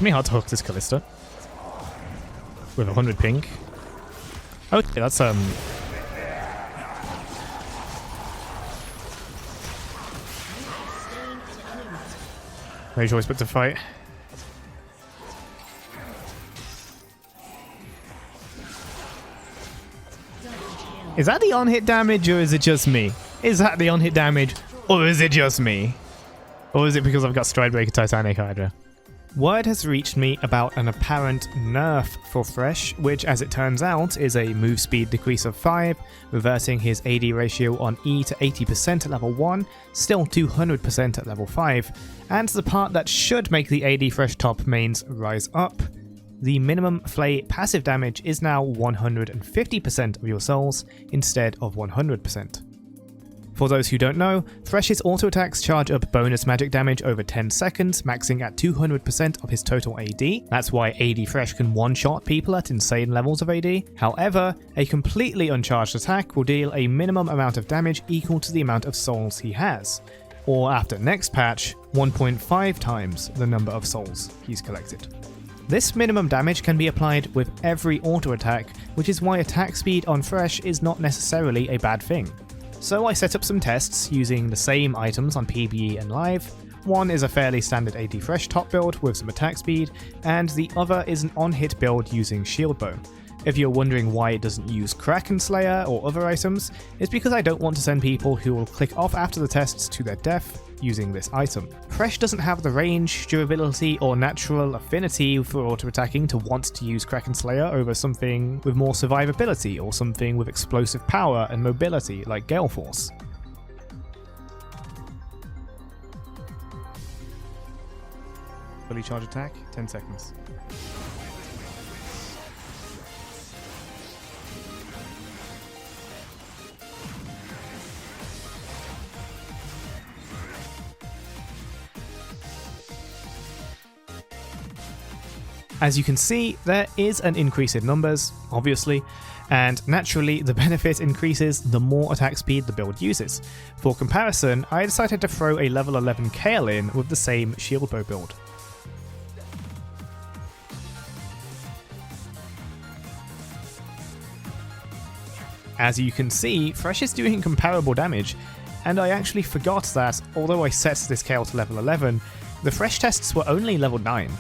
gonna be hard to hook this Kalista. With 100 ping. Okay, that's Rage always put to fight. Is that the on-hit damage or is it just me? Is that the on-hit damage or is it just me? Or is it because I've got Stridebreaker Titanic Hydra? Word has reached me about an apparent nerf for Thresh, which as it turns out is a move speed decrease of 5, reversing his AD ratio on E to 80% at level 1, still 200% at level 5, and the part that should make the AD Thresh top mains rise up. The minimum Flay passive damage is now 150% of your souls instead of 100%. For those who don't know, Thresh's auto attacks charge up bonus magic damage over 10 seconds, maxing at 200% of his total AD. That's why AD Thresh can one-shot people at insane levels of AD. However, a completely uncharged attack will deal a minimum amount of damage equal to the amount of souls he has, or after next patch, 1.5 times the number of souls he's collected. This minimum damage can be applied with every auto attack, which is why attack speed on Thresh is not necessarily a bad thing. So I set up some tests using the same items on PBE and Live. One is a fairly standard AD Thresh top build with some attack speed, and the other is an on-hit build using Shieldbow. If you're wondering why it doesn't use Kraken Slayer or other items, it's because I don't want to send people who will click off after the tests to their death using this item. Thresh doesn't have the range, durability, or natural affinity for auto-attacking to want to use Kraken Slayer over something with more survivability or something with explosive power and mobility like Gale Force. Fully charge attack, 10 seconds. As you can see, there is an increase in numbers, obviously, and naturally the benefit increases the more attack speed the build uses. For comparison, I decided to throw a level 11 Kayle in with the same Shieldbow build. As you can see, Thresh is doing comparable damage, and I actually forgot that although I set this Kayle to level 11, the Thresh tests were only level 9.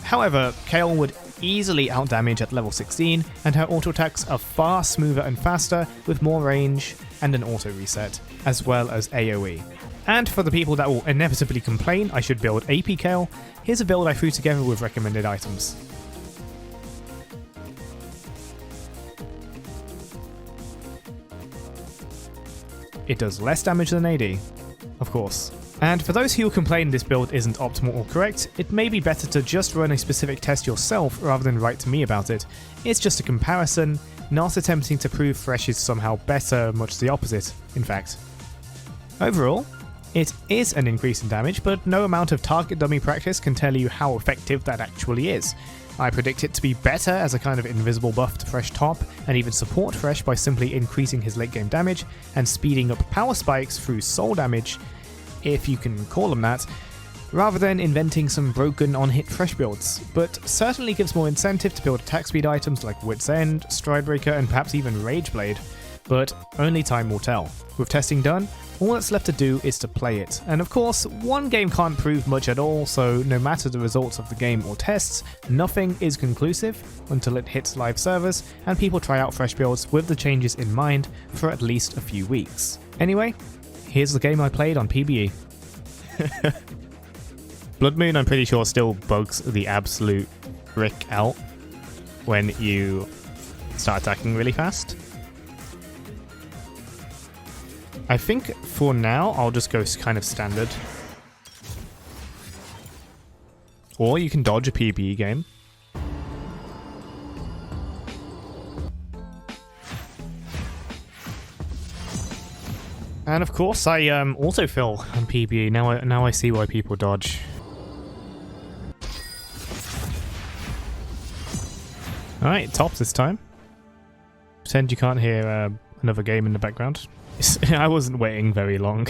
However, Kayle would easily outdamage at level 16, and her auto attacks are far smoother and faster with more range and an auto reset, as well as AoE. And for the people that will inevitably complain I should build AP Kayle, here's a build I threw together with recommended items. It does less damage than AD, of course. And for those who complain this build isn't optimal or correct, it may be better to just run a specific test yourself rather than write to me about it. It's just a comparison, not attempting to prove Thresh is somehow better, much the opposite, in fact. Overall, it is an increase in damage, but no amount of target dummy practice can tell you how effective that actually is. I predict it to be better as a kind of invisible buff to Thresh top, and even support Thresh by simply increasing his late game damage and speeding up power spikes through soul damage, if you can call them that, rather than inventing some broken on-hit Thresh builds, but certainly gives more incentive to build attack speed items like Wit's End, Stridebreaker, and perhaps even Rageblade, but only time will tell. With testing done, all that's left to do is to play it, and of course, one game can't prove much at all, so no matter the results of the game or tests, nothing is conclusive until it hits live servers and people try out Thresh builds with the changes in mind for at least a few weeks. Anyway, here's the game I played on PBE. Blood Moon, I'm pretty sure, still bugs the absolute frick out when you start attacking really fast. I think for now I'll just go kind of standard. Or you can dodge a PBE game. And of course I autofill on PBE, now I see why people dodge. Alright, top this time. Pretend you can't hear another game in the background. I wasn't waiting very long.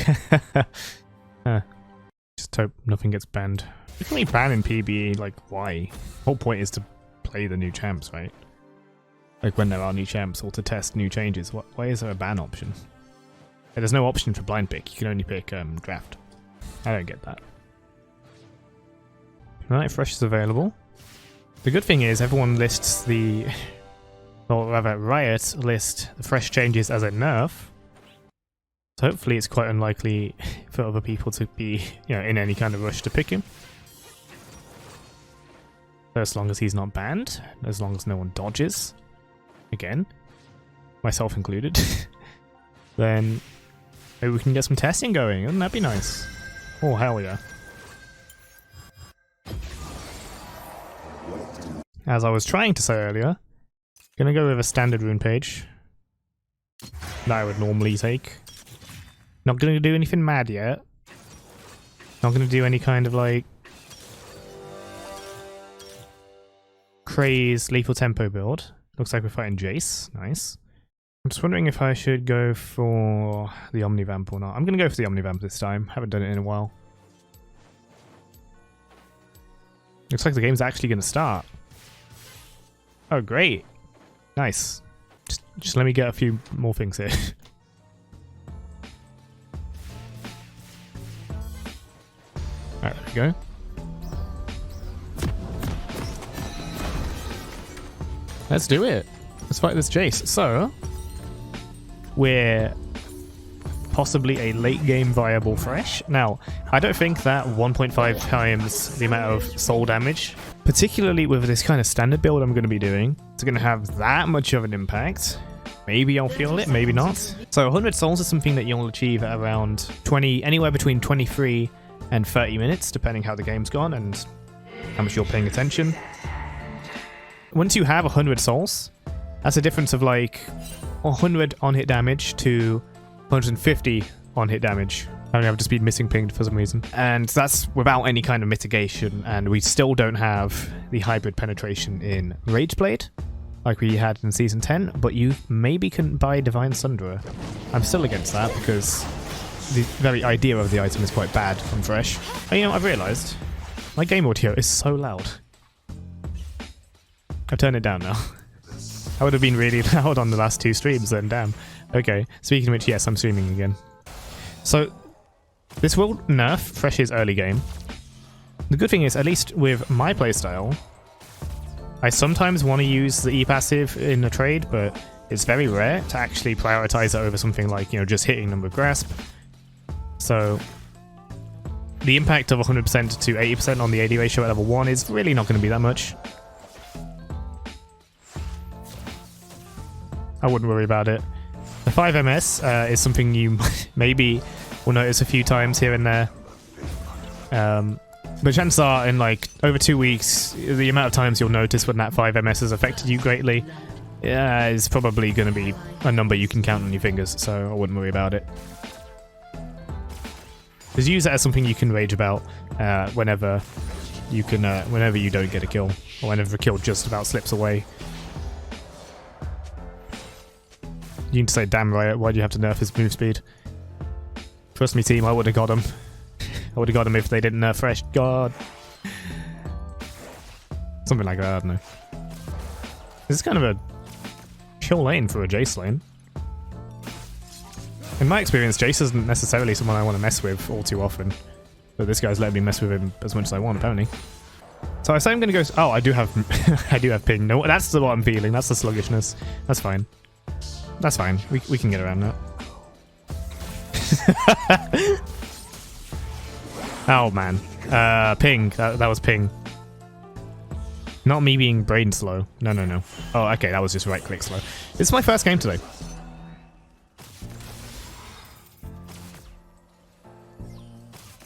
Just hope nothing gets banned. Definitely banning PBE, like, why? The whole point is to play the new champs, right? Like, when there are new champs, or to test new changes. Why is there a ban option? There's no option for blind pick, you can only pick draft. I don't get that. Right, Thresh is available. The good thing is everyone lists the... or rather, Riot list the Thresh changes as a nerf. So hopefully it's quite unlikely for other people to be, in any kind of rush to pick him. So as long as he's not banned, as long as no one dodges, again, myself included, then maybe we can get some testing going. Wouldn't that be nice? Oh, hell yeah. As I was trying to say earlier, gonna go with a standard rune page that I would normally take. Not gonna do anything mad yet. Not gonna do any kind of like craze lethal tempo build. Looks like we're fighting Jace. Nice. I'm just wondering if I should go for the Omnivamp or not. I'm gonna go for the Omnivamp this time. Haven't done it in a while. Looks like the game's actually gonna start. Oh, great. Nice. Just let me get a few more things here. Alright, there we go. Let's do it. Let's fight this Jace. So, we're possibly a late game viable Thresh. Now, I don't think that 1.5 times the amount of soul damage, particularly with this kind of standard build I'm going to be doing, it's going to have that much of an impact. Maybe I'll feel it, maybe not. So 100 souls is something that you'll achieve at around anywhere between 23 and 30 minutes, depending how the game's gone and how much you're paying attention. Once you have 100 souls, that's a difference of like 100 on-hit damage to 150 on-hit damage. I have just been missing pinged for some reason. And that's without any kind of mitigation, and we still don't have the hybrid penetration in Rageblade, like we had in Season 10, but you maybe can buy Divine Sundra. I'm still against that, because the very idea of the item is quite bad on Thresh. And I've realised, my game audio is so loud. I've turned it down now. I would have been really loud on the last 2 streams then, damn. Okay, speaking of which, yes, I'm streaming again. So, this will nerf Thresh's early game. The good thing is, at least with my playstyle, I sometimes want to use the E-passive in a trade, but it's very rare to actually prioritize it over something like, just hitting them with Grasp. So, the impact of 100% to 80% on the AD ratio at level 1 is really not going to be that much. I wouldn't worry about it. The 5 MS is something you maybe will notice a few times here and there. But chances are, in like over 2 weeks, the amount of times you'll notice when that 5 MS has affected you greatly is probably going to be a number you can count on your fingers, so I wouldn't worry about it. Just use it as something you can rage about whenever you don't get a kill, or whenever a kill just about slips away. You need to say, damn Riot, why do you have to nerf his move speed? Trust me, team, I would have got him. I would have got him if they didn't nerf Thresh. God. Something like that, I don't know. This is kind of a chill lane for a Jace lane. In my experience, Jace isn't necessarily someone I want to mess with all too often. But this guy's letting me mess with him as much as I want, apparently. So I say I'm going to go... Oh, I do have I do have ping. No, that's what I'm feeling. That's the sluggishness. That's fine. That's fine. We can get around that. Oh, man. Ping. That was ping. Not me being brain slow. No, no, no. Oh, okay. That was just right-click slow. This is my first game today.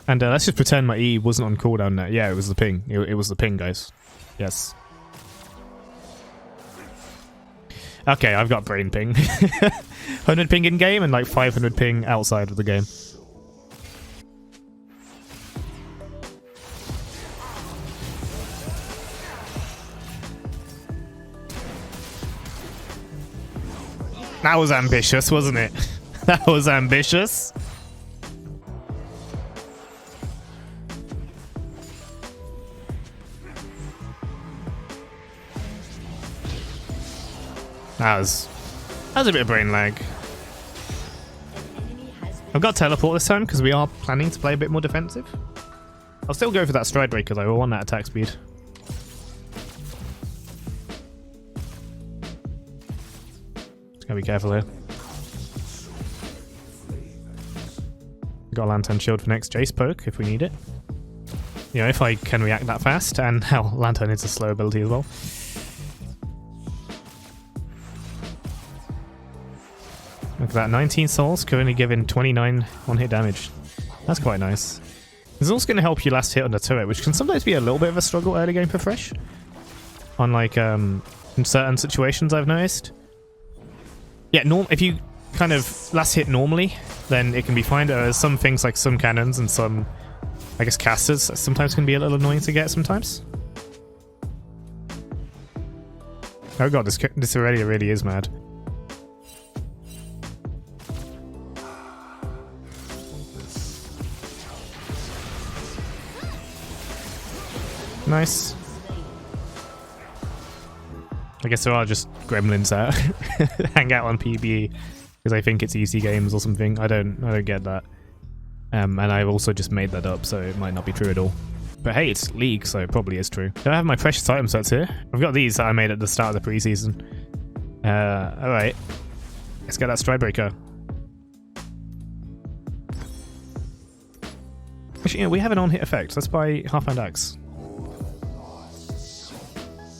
And let's just pretend my E wasn't on cooldown there. Yeah, it was the ping. It was the ping, guys. Yes. Okay, I've got brain ping. 100 ping in game and like 500 ping outside of the game. That was ambitious, wasn't it? That was ambitious. That was a bit of brain lag. I've got teleport this time because we are planning to play a bit more defensive. I'll still go for that Stridebreaker though. I want that attack speed. Just gotta be careful here. Got a Lantern Shield for next Jace poke if we need it. You know, if I can react that fast, and hell, Lantern is a slow ability as well. Look at that, 19 souls, currently giving 29 one-hit damage. That's quite nice. It's also going to help you last hit on the turret, which can sometimes be a little bit of a struggle early game for Thresh. On like, in certain situations I've noticed. Yeah, if you kind of last hit normally, then it can be fine. There are some things like some cannons and some, I guess, casters that sometimes can be a little annoying to get sometimes. Oh god, this already really is mad. Nice. I guess there are just gremlins that hang out on PBE because I think it's easy games or something. I don't get that. And I've also just made that up, so it might not be true at all. But hey, it's League, so it probably is true. Do I have my precious item sets here? I've got these that I made at the start of the preseason. Alright. Let's get that Stridebreaker. Actually, yeah, we have an on-hit effect. Let's buy Half-Hand Axe.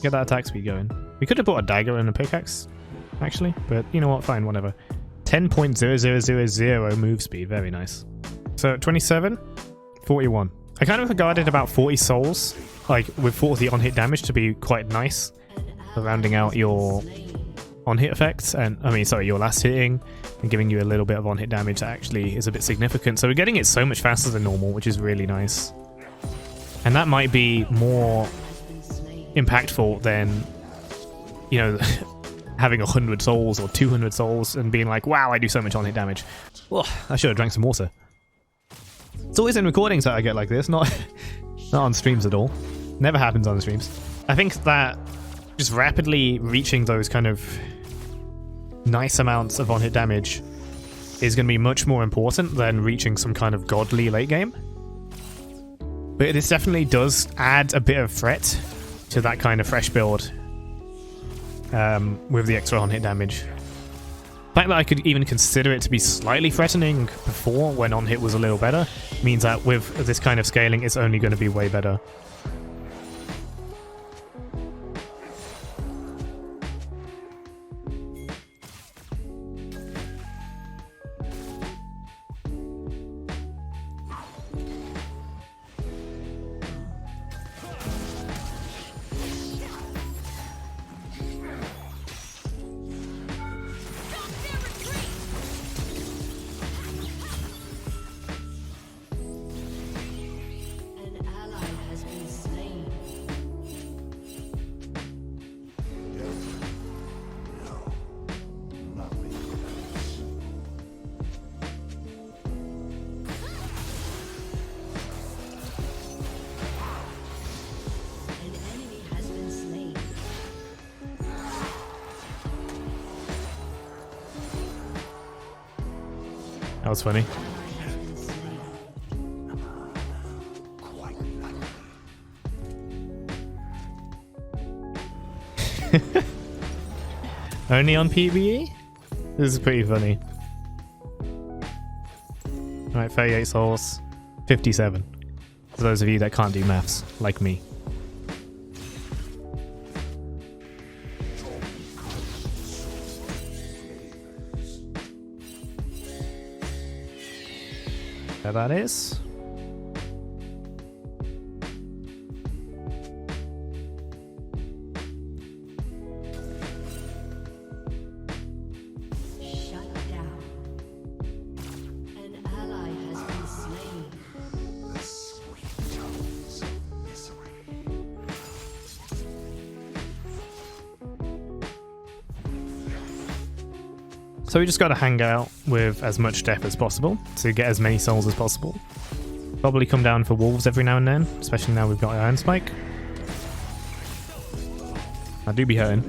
Get that attack speed going. We could have bought a dagger and a pickaxe, actually, but you know what, fine, whatever. 10.0000 move speed, very nice. So 27, 41. I kind of regarded about 40 souls, like with 40 on-hit damage, to be quite nice for rounding out your on-hit effects, and I mean, sorry, your last hitting, and giving you a little bit of on-hit damage that actually is a bit significant. So we're getting it so much faster than normal, which is really nice. And that might be more impactful than, you know, having 100 souls or 200 souls and being like, wow, I do so much on-hit damage. Ugh, I should have drank some water. It's always in recordings that I get like this, not on streams at all. Never happens on the streams. I think that just rapidly reaching those kind of nice amounts of on-hit damage is going to be much more important than reaching some kind of godly late game. But this definitely does add a bit of threat to that kind of Thresh build with the extra on-hit damage. The fact that I could even consider it to be slightly threatening before, when on-hit was a little better, means that with this kind of scaling, it's only going to be way better. That was funny. Only on PBE? This is pretty funny. Alright, 38 souls, 57. For those of you that can't do maths, like me. There that is. Shut down. An ally has been slain. The sweet tones of misery. So we just got to hang out with as much depth as possible to get as many souls as possible. Probably come down for wolves every now and then, especially now we've got Iron Spike. I do be hurting.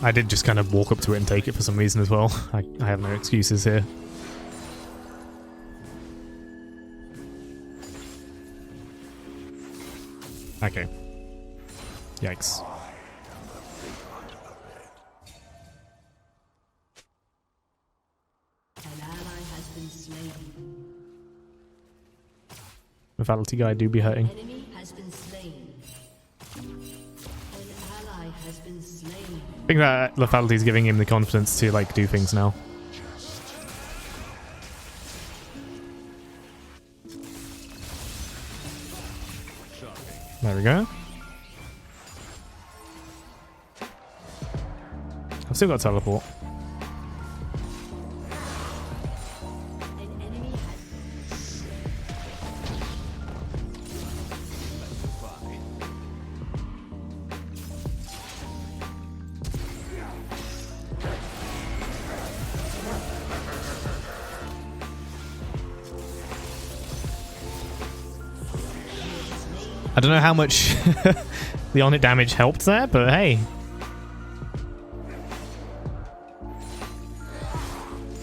I did just kind of walk up to it and take it for some reason as well. I have no excuses here. Okay. Yikes. An ally has been slain. Lethality guy do be hurting. Enemy has been slain. An ally has been slain. I think that lethality is giving him the confidence to like do things now. There we go. I've still got teleport. An enemy has I don't know how much the on-hit damage helped there, but hey.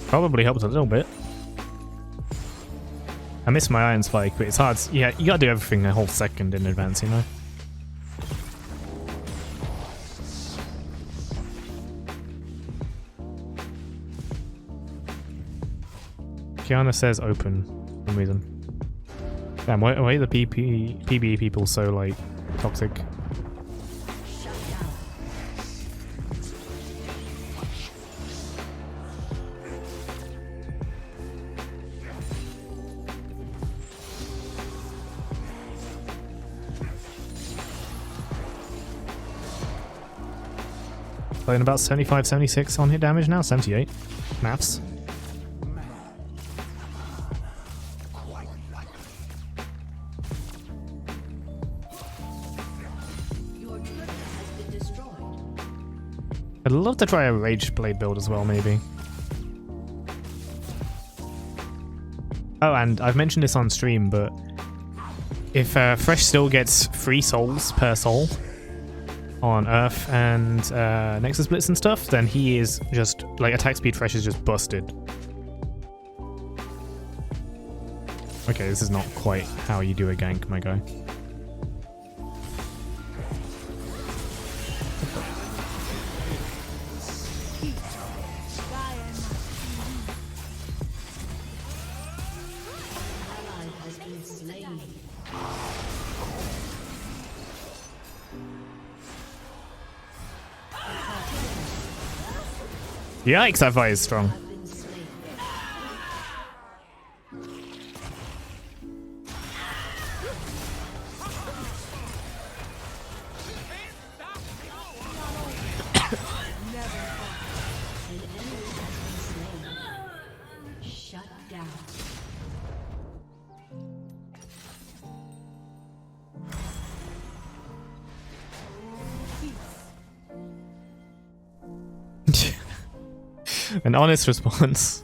Probably helped a little bit. I missed my Iron Spike, but it's hard. Yeah, you gotta do everything a whole second in advance, you know? Kiana says open for some reason. Damn, why are the PBE people so, like, toxic? Playing about 75, 76 on hit damage now, 78. Maths. I'd love to try a Rage Blade build as well, maybe. Oh, and I've mentioned this on stream, but if Thresh still gets 3 souls per soul on Earth and Nexus Blitz and stuff, then he is just, like, attack speed Thresh is just busted. Okay, this is not quite how you do a gank, my guy. Yikes, that fight is strong. shut down. An honest response.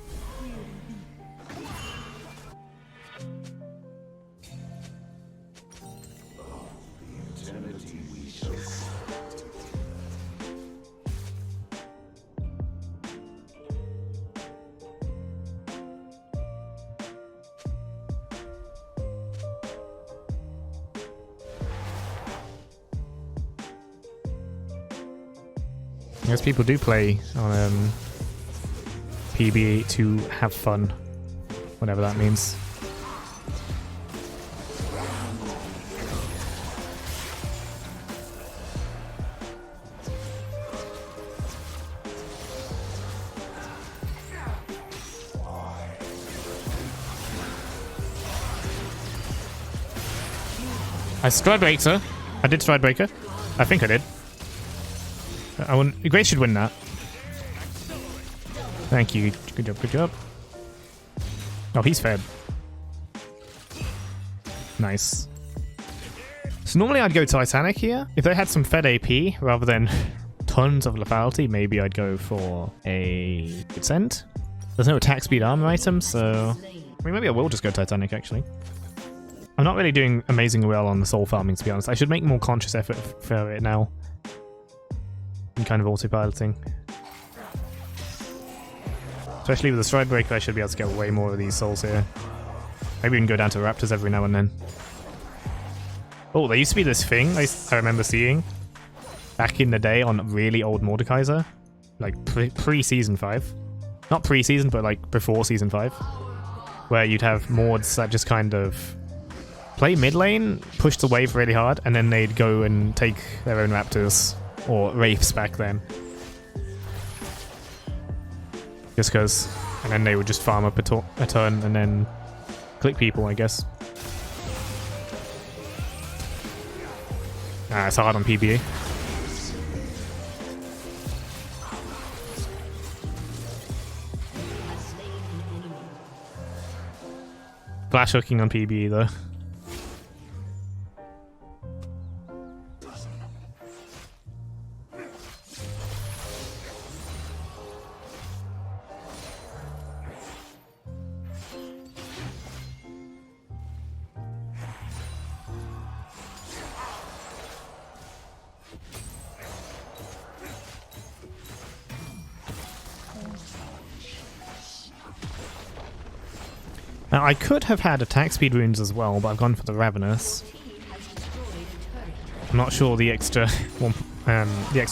I guess people do play on PBE to have fun, whatever that means. I Stridebreaker. I did Stridebreaker. I think I did. I wouldn't. Grace should win that. Thank you. Good job, good job. Oh, he's fed. Nice. So normally I'd go Titanic here. If they had some fed AP rather than tons of lethality, maybe I'd go for a Descent. There's no attack speed armor item, so... I mean, maybe I will just go Titanic, actually. I'm not really doing amazingly well on the soul farming, to be honest. I should make more conscious effort for it now. and kind of autopiloting. Especially with the Stridebreaker, I should be able to get way more of these souls here. Maybe we can go down to Raptors every now and then. Oh, there used to be this thing I remember seeing back in the day on really old Mordekaiser. Like pre-Season 5. Not pre-season, but like before Season 5. Where you'd have Mords that just kind of play mid lane, push the wave really hard, and then they'd go and take their own Raptors. Or Wraiths back then. Just because. And then they would just farm up a turn and then click people, I guess. It's hard on PBE. Flash hooking on PBE though. Now I could have had attack speed runes as well, but I've gone for the Ravenous. I'm not sure the extra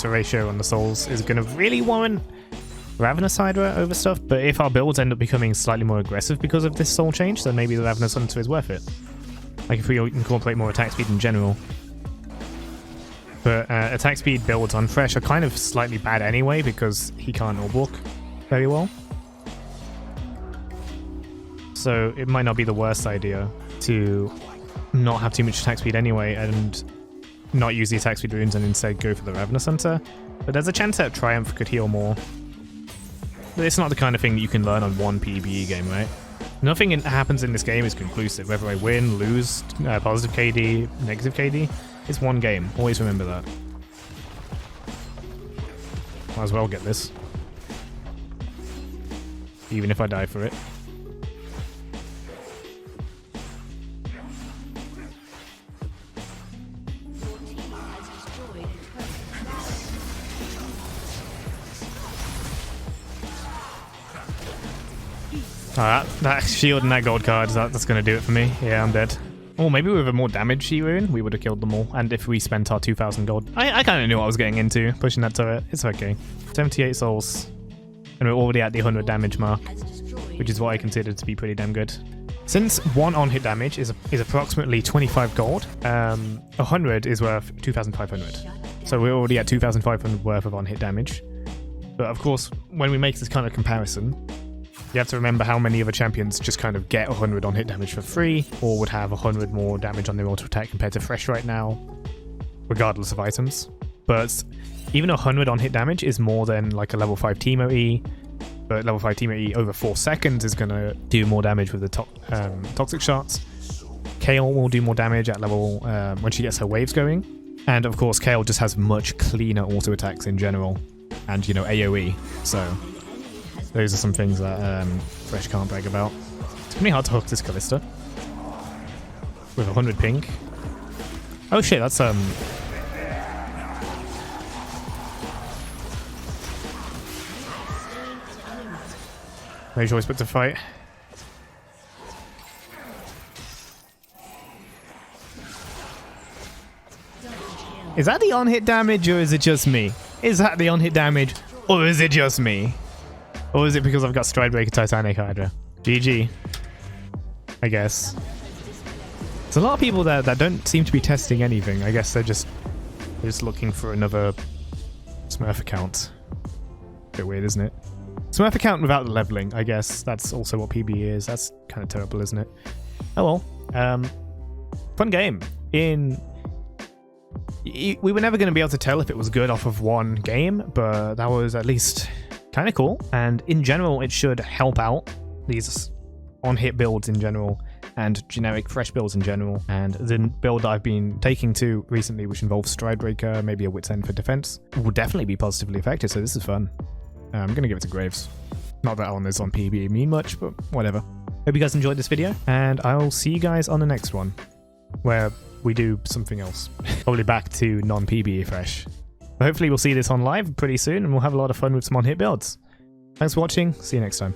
ratio on the souls is going to really warrant Ravenous Hydra over stuff, but if our builds end up becoming slightly more aggressive because of this soul change, then maybe the Ravenous Hunter is worth it. Like if we incorporate more attack speed in general. But attack speed builds on Thresh are kind of slightly bad anyway because he can't orb walk very well. So it might not be the worst idea to not have too much attack speed anyway and not use the attack speed runes and instead go for the Ravenous Hunter. But there's a chance that Triumph could heal more. But it's not the kind of thing that you can learn on one PBE game, right? Nothing happens in this game is conclusive. Whether I win, lose, positive KD, negative KD, it's one game. Always remember that. Might as well get this. Even if I die for it. That shield and that gold card, that's going to do it for me. Yeah, I'm dead. Or maybe with a more damage rune, we would have killed them all. And if we spent our 2,000 gold. I kind of knew what I was getting into, pushing that turret. It's okay. 78 souls. And we're already at the 100 damage mark, which is what I consider to be pretty damn good. Since one on-hit damage is approximately 25 gold, 100 is worth 2,500. So we're already at 2,500 worth of on-hit damage. But of course, when we make this kind of comparison, you have to remember how many other champions just kind of get 100 on hit damage for free, or would have 100 more damage on their auto attack compared to Thresh right now, regardless of items. But even 100 on hit damage is more than like a level 5 Teemo E, but level 5 Teemo E over 4 seconds is going to do more damage with the toxic shots. Kayle will do more damage at level when she gets her waves going. And of course, Kayle just has much cleaner auto attacks in general, and you know, AoE, so those are some things that Thresh can't brag about. It's gonna be hard to hook this Kalista with 100 ping. Oh shit, that's Are you always put to fight? Is that the on-hit damage or is it just me? Is that the on-hit damage or is it just me? Or is it because I've got Stridebreaker Titanic Hydra? GG. I guess. There's a lot of people that don't seem to be testing anything. I guess they're just looking for another Smurf account. Bit weird, isn't it? Smurf account without the leveling, I guess. That's also what PBE is. That's kind of terrible, isn't it? Oh well. Fun game. We were never going to be able to tell if it was good off of one game, but that was at least kind of cool. And in general, it should help out these on-hit builds in general and generic Thresh builds in general. And the build I've been taking to recently, which involves Stridebreaker, maybe a Wit's End for defense, will definitely be positively affected. So this is fun. I'm going to give it to Graves. Not that on is on PBE mean much, but whatever. Hope you guys enjoyed this video, and I'll see you guys on the next one, where we do something else. Probably back to non-PBE Thresh. But hopefully we'll see this on live pretty soon and we'll have a lot of fun with some on-hit builds. Thanks for watching. See you next time.